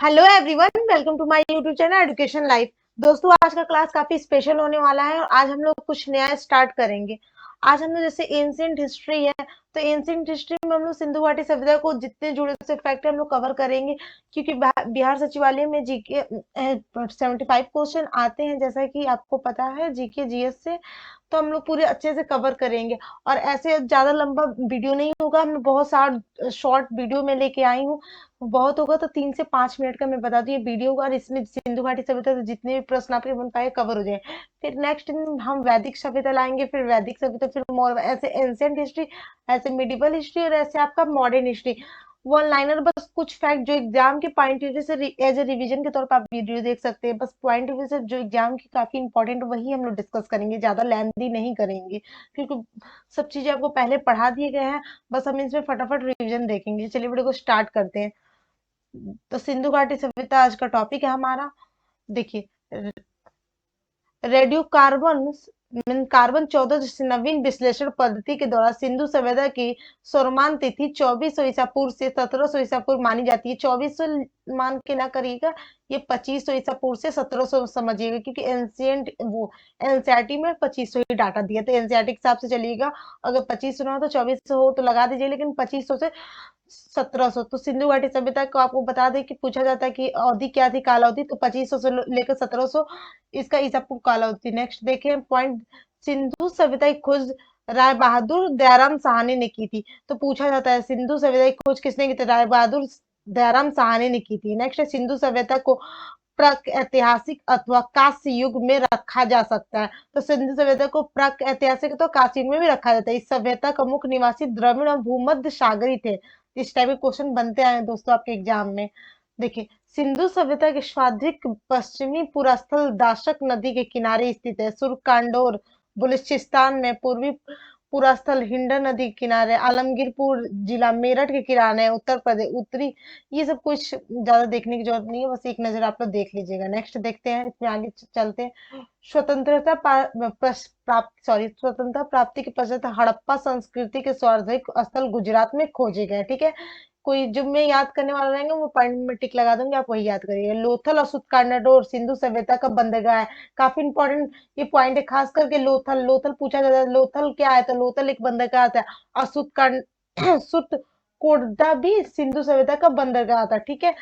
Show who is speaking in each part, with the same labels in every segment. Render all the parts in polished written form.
Speaker 1: Hello everyone, welcome to my YouTube channel education life. दोस्तों, आज का क्लास काफी स्पेशल होने वाला है और आज हम लोग कुछ नया स्टार्ट करेंगे। आज हम लोग जैसे एंशिएंट हिस्ट्री है, तो एंशिएंट हिस्ट्री में हम लोग सिंधु घाटी सभ्यता को जितने जुड़े से फैक्ट हम लोग कवर करेंगे, क्योंकि बिहार सचिवालय में जीके 75 क्वेश्चन आते हैं, जैसा कि आपको पता है जीके जीएस से। तो हम लोग पूरे अच्छे से कवर करेंगे और ऐसे ज्यादा लंबा वीडियो नहीं होगा। हम बहुत सारा शॉर्ट वीडियो में लेके आई हूँ। बहुत होगा तो 3 से 5 मिनट का मैं बता दूं ये वीडियो होगा, और इसमें सिंधु घाटी सभ्यता से जितने भी प्रश्न आपके बन पाए कवर हो जाए। फिर नेक्स्ट दिन हम वैदिक सभ्यता लाएंगे, फिर वैदिक सभ्यता, फिर मोर ऐसे एंशिएंट हिस्ट्री, ऐसे मिडिवल हिस्ट्री और ऐसे आपका मॉडर्न हिस्ट्री। वन लाइनर, बस कुछ फैक्ट जो एग्जाम के पॉइंट ऑफ व्यू से एज ए रिवीजन के तौर पर आप वीडियो देख सकते हैं। बस पॉइंट ऑफ व्यू से जो एग्जाम की काफी इंपॉर्टेंट, वही हम लोग डिस्कस करेंगे, ज्यादा लेंथी नहीं करेंगे, क्योंकि सब चीजें आपको पहले पढ़ा दिए गए हैं। बस हम इसमें फटाफट रिवीजन देखेंगे। चलिए वीडियो को स्टार्ट करते हैं। तो सिंधु घाटी सभ्यता आज का टॉपिक है हमारा। देखिए, रेडियो कार्बन कार्बन 14 जैसे नवीन विश्लेषण पद्धति के द्वारा सिंधु सभ्यता की स्वर्मान तिथि 2400 ईसा पूर्व से 1700 ईसा पूर्व मानी जाती है। 2400 मान के ना करिएगा, ये 2500 ईसा पूर्व से 1700 समझिएगा, क्योंकि एंशियंट वो एनसीईआरटी में 2500 ही डाटा दिया, तो एनसीईआरटी के हिसाब से चलिएगा। अगर 2500 ना हो तो 2400 हो तो लगा दीजिए, लेकिन 2500 से 1700। तो सिंधु घाटी सभ्यता को आपको बता दें कि पूछा जाता है कि अवधि क्या थी, काल अवधि, तो 2500 से लेकर 1700 इसका ईसा पूर्व काल अवधि। नेक्स्ट देखें पॉइंट, सिंधु सभ्यता की खोज राय बहादुर दयाराम साहनी ने की थी। तो पूछा जाता है सिंधु सभ्यता की खोज किसने की थी, राय बहादुर दयाराम साहनी ने की थी। नेक्स्ट है, सिंधु सभ्यता को प्राक ऐतिहासिक अथवा कांस्य युग में रखा जा सकता है। तो सिंधु सभ्यता को प्राक ऐतिहासिक तो कांस्य युग में भी रखा जाता है। इस सभ्यता का मुख्य निवासी द्रविड़ और भूमध्य सागरी थे। इस टाइप के क्वेश्चन बनते आए हैं दोस्तों आपके एग्जाम में। देखिए, सिंधु सभ्यता के स्वाधिक पश्चिमी पुरास्थल दाशक नदी के किनारे स्थित है। सुरकांडोर बलूचिस्तान में, पूर्वी पुरास्थल हिंडन नदी के किनारे, आलमगीरपुर जिला मेरठ के किनारे, उत्तर प्रदेश उत्तरी। ये सब कुछ ज्यादा देखने की जरूरत नहीं है, बस एक नजर आप लोग देख लीजिएगा। नेक्स्ट देखते हैं, इसमें आगे चलते हैं। स्वतंत्रता प्राप्ति के पश्चात हड़प्पा संस्कृति के स्वार्थिक स्थल गुजरात में खोजे गए। ठीक है, कोई जो मैं याद करने वाला रहेंगे वो पॉइंट में टिक लगा दूंगी, आप वही याद करिएगा। लोथल और सुतकांडाडोर सिंधु सभ्यता का बंदरगाह है। काफी इंपॉर्टेंट ये पॉइंट है, खास करके लोथल। लोथल पूछा जाता है, लोथल क्या है, तो लोथल एक बंदरगाह था। और सुतकांड सुत कोडा भी सिंधु सभ्यता का बंदरगाह था। ठीक है,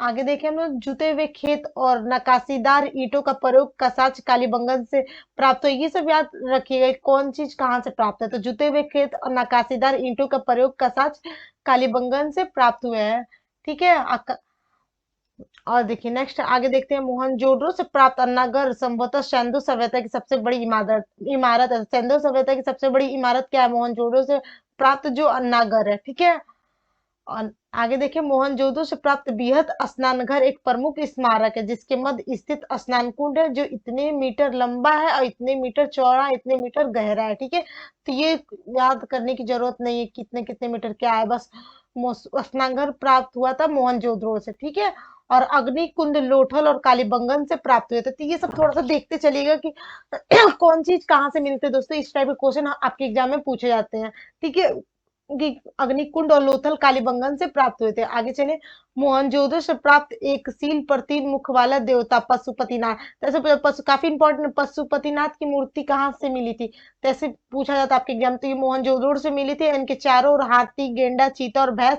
Speaker 1: आगे देखें हम लोग, जुते हुए खेत और नकाशीदार ईंटों का प्रयोग कसाच कालीबंगन से प्राप्त हो। ये सब याद रखिएगा, कौन चीज कहाँ से प्राप्त है। तो जुते हुए खेत और नकाशीदार ईंटों का प्रयोग कसाच कालीबंगन से प्राप्त हुए हैं। ठीक है, और देखिए नेक्स्ट आगे देखते हैं, मोहनजोदड़ो से प्राप्त अन्नागर संभवतः सिंधु सभ्यता की सबसे बड़ी इमारत इमारत है। सिंधु सभ्यता की सबसे बड़ी इमारत क्या है, मोहनजोदड़ो से प्राप्त जो अन्नागर है। ठीक है, और आगे देखिए, मोहनजोदड़ो से प्राप्त बृहद स्नानघर एक प्रमुख स्मारक है, जिसके मध्य स्थित स्नान कुंड है, जो इतने मीटर लंबा है और इतने मीटर चौड़ा, इतने मीटर गहरा है। ठीक है, तो ये याद करने की जरूरत नहीं है कितने कितने मीटर क्या है, बस स्नानघर प्राप्त हुआ था मोहनजोदड़ो से। ठीक है, और अग्नि कुंड लोथल और कालीबंगन से प्राप्त हुए थे। तो ये सब थोड़ा सा देखते चलिएगा कि कौन चीज कहाँ से मिलते हैं दोस्तों। इस टाइप के क्वेश्चन आपके एग्जाम में पूछे जाते हैं। ठीक है, कि अग्निकुंड और लोथल कालीबंगन से प्राप्त हुए थे। आगे चले, मोहनजोदड़ो से प्राप्त एक सील पर 3 मुख वाला देवता पशुपतिनाथ। जैसे काफी इंपॉर्टेंट, पशुपतिनाथ की मूर्ति कहाँ से मिली थी, जैसे पूछा जाता है आपके एग्जाम। तो ये मोहनजोदड़ो से मिली थी। इनके चारों ओर हाथी, गेंडा, चीता और भैंस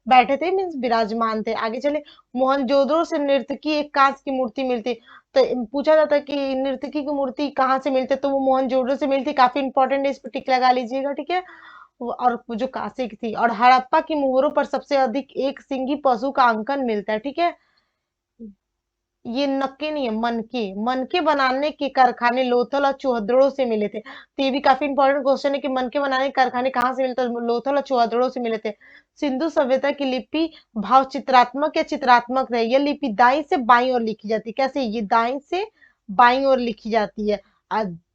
Speaker 1: बैठे थे, मीन्स विराजमान थे। आगे चले, मोहनजोदड़ो से नर्तकी एक कांच की मूर्ति मिलती। तो पूछा जाता है कि नर्तकी की मूर्ति कहाँ से मिलती, तो वो मोहनजोदड़ो से मिलती। काफी इंपॉर्टेंट है, इस पर टिक लगा लीजिएगा। ठीक है, और वो जो कांसे की थी। और हड़प्पा की मोहरों पर सबसे अधिक एक सिंगी पशु का अंकन मिलता है। ठीक है, ये नक्के नहीं है, मनके। मनके बनाने के कारखाने लोथल और चौहद्रो से मिले थे। तो ये भी काफी इंपॉर्टेंट क्वेश्चन है कि मनके बनाने के कारखाने कहाँ से मिलते हैं, लोथल और चौहद्रो से मिले थे। सिंधु सभ्यता की लिपि भाव चित्रात्मक या चित्रात्मक रही। यह लिपि दाई से बाई और लिखी जाती है। कैसे, ये दाई से बाई और लिखी जाती है।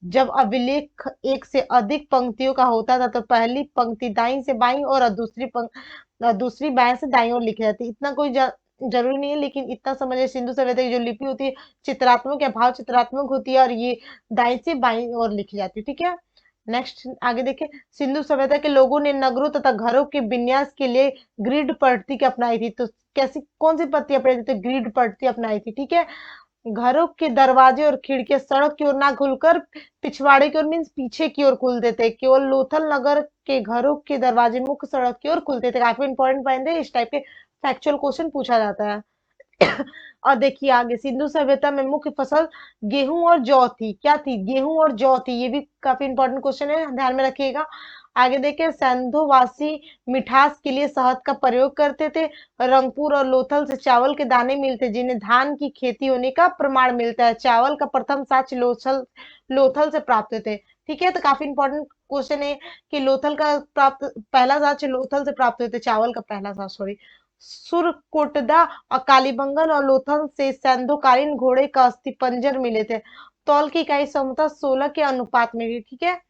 Speaker 1: जब अभिलेख एक से अधिक पंक्तियों का होता था, तो पहली पंक्ति दाई से बाई और दूसरी बाएं से दाई और लिखी जाती है। इतना कोई जरूरी नहीं है, लेकिन इतना समझे, सिंधु सभ्यता की जो लिपि होती है चित्रात्मक या भाव चित्रात्मक होती है, और ये दाएं से बाईं ओर लिखी जाती है। ठीक है, नेक्स्ट आगे देखिए, सिंधु सभ्यता के लोगों ने नगरों तथा घरों के विन्यास के लिए ग्रिड पद्धति की अपनाई थी। तो कैसी कौन सी पद्धति अपनाई थी? तो ग्रिड पद्धति अपनाई थी, ठीक है। घरों के दरवाजे और खिड़कियां सड़क की ओर ना खुलकर पिछवाड़े की ओर मीन्स पीछे की ओर खुलते थे। केवल लोथल नगर के घरों के दरवाजे मुख्य सड़क की ओर खुलते थे। काफी इंपॉर्टेंट पॉइंट है, इस टाइप के फैक्चुअल क्वेश्चन पूछा जाता है। और देखिए आगे, सिंधु सभ्यता में मुख्य फसल गेहूं और जौ थी। क्या थी? गेहूं और जौ थी। ये भी काफी इंपॉर्टेंट क्वेश्चन है, ध्यान में रखिएगा। आगे देखिए, सिंधुवासी मिठास के लिए शहद का प्रयोग करते थे। रंगपुर और लोथल से चावल के दाने मिलते जिन्हें धान की खेती होने का प्रमाण मिलता है। चावल का प्रथम साक्ष्य लोथल लोथल से प्राप्त हुए थे। ठीक है, तो काफी इंपॉर्टेंट क्वेश्चन है कि लोथल का प्राप्त पहला साक्ष्य लोथल से प्राप्त हुए थे, चावल का पहला साक्ष्य, सॉरी। सुरकोटदा और कालीबंगन और लोथल से सैंधोकालीन घोड़े का अस्थिपंजर मिले थे। तौल की इकाई समता 16 के अनुपात में थी, ठीक है।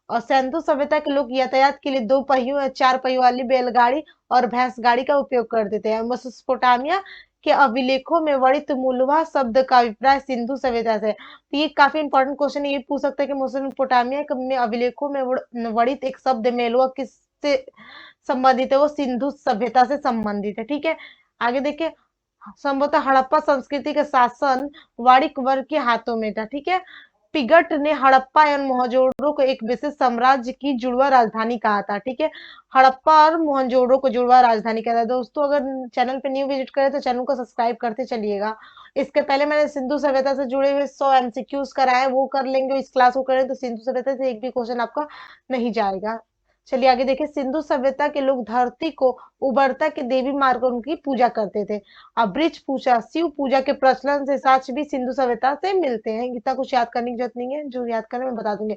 Speaker 1: और सिंधु सभ्यता के लोग यातायात के लिए 2 पहियों या 4 पहियों वाली बैलगाड़ी और भैंस गाड़ी का उपयोग करते थे। मेसोपोटामिया के अभिलेखों में वणित मूलवा शब्द का अभिप्राय सिंधु सभ्यता से। तो ये काफी इंपॉर्टेंट क्वेश्चन है, ये पूछ सकता है कि मेसोपोटामिया में अभिलेखों में वणित एक शब्द मेलवा किससे संबंधित है? वो सिंधु सभ्यता से संबंधित है, ठीक है। आगे देखिए, संभवतः हड़प्पा संस्कृति का शासन वाणिक वर्ग के हाथों में था, ठीक है। पिगट ने हड़प्पा एवं मोहनजोदड़ो को एक विशेष साम्राज्य की जुड़वा राजधानी कहा था, ठीक है। हड़प्पा और मोहनजोदड़ो को जुड़वा राजधानी कहा था। दोस्तों अगर चैनल पे न्यू विजिट करें तो चैनल को सब्सक्राइब करते चलिएगा। इसके पहले मैंने सिंधु सभ्यता से जुड़े हुए 100 एमसीक्यूज कराए, वो कर लेंगे, इस क्लास को करें तो सिंधु सभ्यता से एक भी क्वेश्चन आपका नहीं जाएगा। चलिए आगे देखिए, सिंधु सभ्यता के लोग धरती को उबरता के देवी मार्ग उनकी पूजा करते थे। अब वृक्ष पूजा, शिव पूजा के प्रचलन से साक्ष्य भी सिंधु सभ्यता से मिलते हैं। इतना कुछ याद करने की जरूरत नहीं है, जो याद करना मैं बता दूंगी।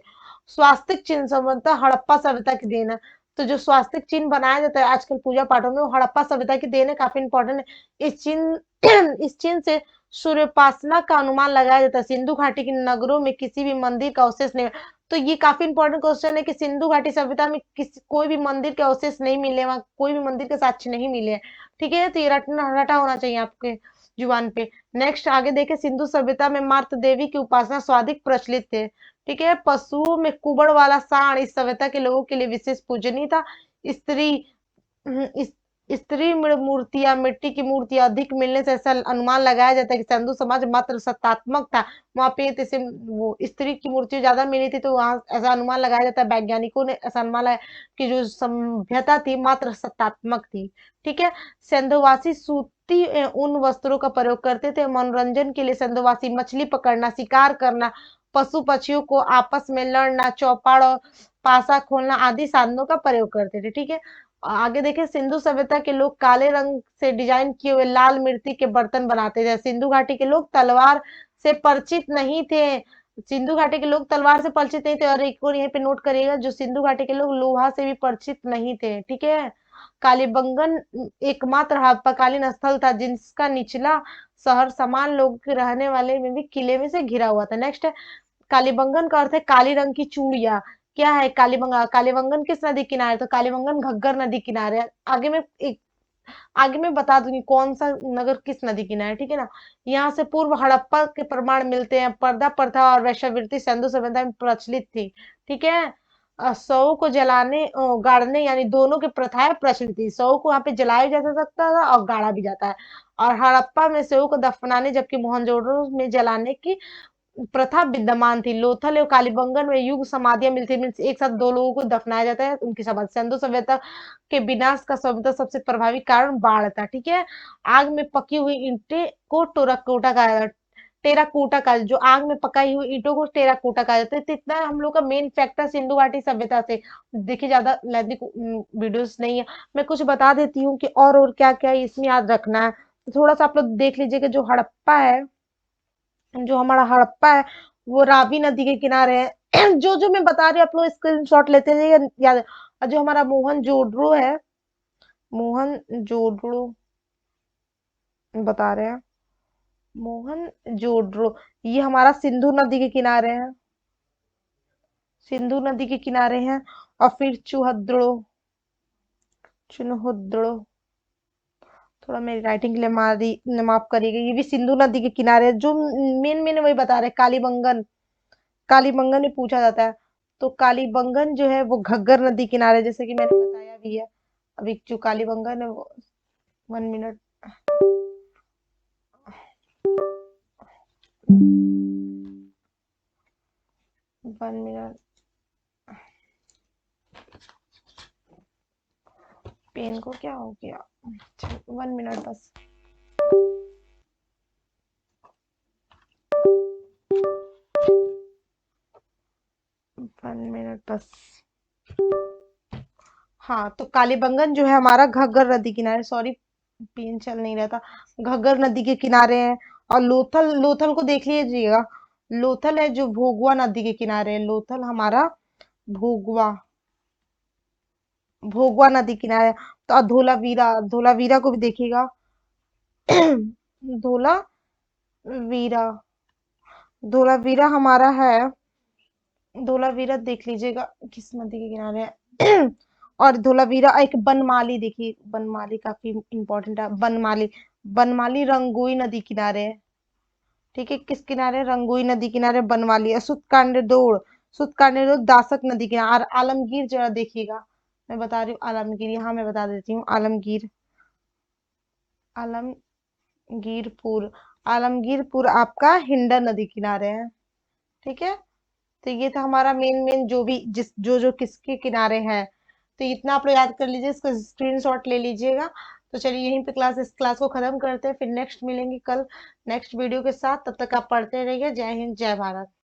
Speaker 1: स्वास्तिक चिन्ह संभवतः हड़प्पा सभ्यता की देन है। तो जो स्वास्तिक चिन्ह बनाया जाता है आजकल पूजा पाठों में, वो हड़प्पा सभ्यता की देन है, काफी इंपॉर्टेंट है। इस चिन्ह इस चिन्ह से सूर्योपासना का अनुमान लगाया जाता है। सिंधु घाटी के नगरों में किसी भी मंदिर का अवशेष नहीं। तो ये काफी इंपॉर्टेंट क्वेश्चन है कि सिंधु घाटी सभ्यता में कोई भी मंदिर के अवशेष नहीं मिले, वहां कोई भी मंदिर के साक्ष्य नहीं मिले हैं, ठीक है। तो ये रटना रटा होना चाहिए आपके जुबान पे। नेक्स्ट आगे देखे, सिंधु सभ्यता में मातृ देवी की उपासना स्वादिक प्रचलित थे, ठीक है। पशुओं में कुबड़ वाला सांड इस सभ्यता के लोगों के लिए विशेष पूजनीय था। स्त्री इस स्त्री मूर्तियां, मिट्टी की मूर्तियां अधिक मिलने से ऐसा अनुमान लगाया जाता है कि सिंधु समाज मात्र सत्तात्मक था। वहां पे जैसे वो स्त्री की मूर्ति ज्यादा मिली थी, तो वहां ऐसा अनुमान लगाया जाता है, वैज्ञानिकों ने ऐसा अनुमान लगाया कि जो सभ्यता थी मात्र सत्तात्मक थी, ठीक है। सिंधुवासी सूती उन वस्त्रों का प्रयोग करते थे। मनोरंजन के लिए सिंधुवासी मछली पकड़ना, शिकार करना, पशु पक्षियों को आपस में लड़ना, चौपाड़ और पासा खोलना आदि साधनों का प्रयोग करते थे, ठीक है। आगे देखें, सिंधु सभ्यता के लोग काले रंग से डिजाइन किए हुए लाल मिट्टी के बर्तन बनाते थे। सिंधु घाटी के लोग तलवार से परिचित नहीं थे। सिंधु घाटी के लोग तलवार से परिचित नहीं थे। और एक और यहाँ पे नोट करिएगा, जो सिंधु घाटी के लोग लोहा से भी परिचित नहीं थे, ठीक है। कालीबंगन एकमात्र हड़प्पाकालीन स्थल था जिसका निचला शहर समान लोगों के रहने वाले में भी किले में से घिरा हुआ था। नेक्स्ट है, कालीबंगन का अर्थ है काली रंग की चूड़िया। क्या है कालीबंगन? कालीबंगन किस नदी किनारे? तो कालीबंगन घग्गर नदी किनारे है। आगे मैं बता दूंगी कौन सा नगर किस नदी किनारे, ठीक है ना। यहाँ से पूर्व हड़प्पा के प्रमाण मिलते हैं। पर्दा प्रथा और वेश्यावृत्ति सिंधु सभ्यता में प्रचलित थी, ठीक है। शवों को जलाने गाड़ने यानी दोनों की प्रथाएं प्रचलित थी। शवों को वहां पे जलाया जा सकता था और गाड़ा भी जाता है। और हड़प्पा में शवों को दफनाने, जबकि मोहनजोदड़ो में जलाने की प्रथा विद्यमान थी। लोथल एवं कालीबंगन में युग समाधियां मिलती मीन्स एक साथ दो लोगों को दफनाया जाता है, उनकी समाधि। सिंधु सभ्यता के विनाश का सभ्यता सबसे प्रभावी कारण बाढ़ था, ठीक है। आग में पकी हुई ईंटें को टेराकोटा कहा, टेराकोटा का, जो आग में पकाई हुई ईंटों को टेराकोटा कहा जाता है। तो इतना हम लोग का मेन फैक्टर सिंधु घाटी सभ्यता से। देखिए ज्यादा लेंथी वीडियोस नहीं है, मैं कुछ बता देती हूँ कि और क्या क्या इसमें याद रखना है। तो थोड़ा सा आप लोग देख लीजिए कि जो हड़प्पा है, जो हमारा हड़प्पा है, वो रावी नदी के किनारे है। जो जो मैं बता रही हूँ आप लोग स्क्रीनशॉट लेते रहिए, याद है। और जो हमारा मोहनजोदड़ो है, मोहनजोदड़ो बता रहे हैं, मोहनजोदड़ो ये हमारा सिंधु नदी के किनारे है, सिंधु नदी के किनारे हैं। और फिर चुहद्रो, चुनहुद्रो, थोड़ा मेरी राइटिंग के लिए मारी माफ करिएगा, ये भी सिंधु नदी के किनारे है। जो मेन मेन वही बता रहे हैं, कालीबंगन, कालीबंगन ही पूछा जाता है। तो कालीबंगन जो है वो घग्गर नदी किनारे, जैसे कि मैंने बताया भी है अभी, जो कालीबंगन है वो, 1 मिनट, 1 मिनट, पेन को क्या हो गया, 1 मिनट बस। 1 मिनट बस। हाँ, तो कालीबंगन जो है हमारा घग्गर नदी किनारे, सॉरी पेन चल नहीं रहा था, घग्गर नदी के किनारे है। और लोथल, लोथल को देख लीजिएगा, लोथल है जो भोगवा नदी के किनारे है, लोथल हमारा भोगवा, भोगवा नदी किनारे है। तो धोलावीरा, धोलावीरा को भी देखिएगा। धोला वीरा, धोलावीरा हमारा है, धोलावीरा देख लीजिएगा किस नदी के किनारे है। और धोलावीरा, एक बनमाली देखिए, बनमाली काफी इंपॉर्टेंट है, बनमाली, बनमाली रंगोई नदी किनारे है। ठीक है, किस किनारे, रंगोई नदी किनारे बनमाली है। सुतकांडेदोड़, सुतकांडेदोड़ दासक नदी किनारे। और आलमगीर जरा देखिएगा, मैं बता रही हूँ आलमगीर, यहाँ मैं बता देती हूँ आलमगीर, आलमगीरपुर, आलमगीरपुर आपका हिंडन नदी किनारे है। ठीक है, तो ये था हमारा मेन मेन, जो भी जिस जो जो किसके किनारे है, तो इतना आप लोग याद कर लीजिए, इसका स्क्रीनशॉट ले लीजिएगा। तो चलिए यहीं पे इस क्लास को खत्म करते हैं, फिर नेक्स्ट मिलेंगे कल नेक्स्ट वीडियो के साथ। तब तक आप पढ़ते रहिए। जय हिंद, जय भारत।